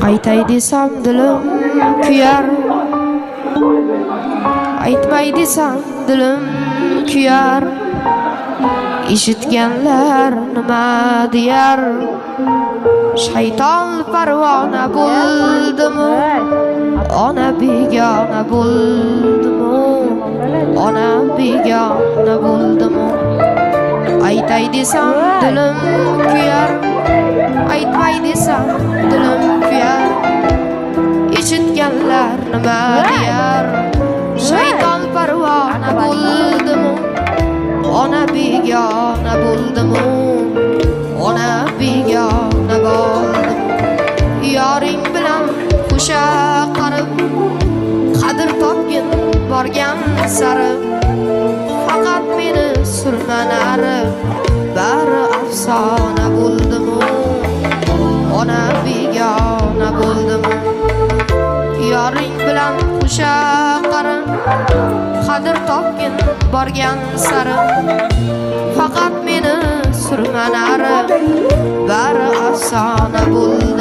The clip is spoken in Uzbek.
Aytay desam dilim kuyar, aytmay desam dilim kuyar. Eshitganlar nima deyar? Shayton parvona bo'ldimi? Ona begona bo'ldimi? Ona begona bo'ldimi? Aytay desam dilim kuyar, aytmay desam dilim kuyar. Eshitganlar nima deyar? Shayton parvona bo'ldimi? Ona begona bo'ldimi? Ona begona bo'ldimi? Yoring bilan qo'sha qarib, qadr topgin borgan sari. Faqat meni surmanari, bari afsona bo'ldimi? Ona begona bo'ldimi? Yoring bilan qo'sha qarib, qadr topgin borgan sari. Faqat meni surmanari, bari afsona bo'ldimi?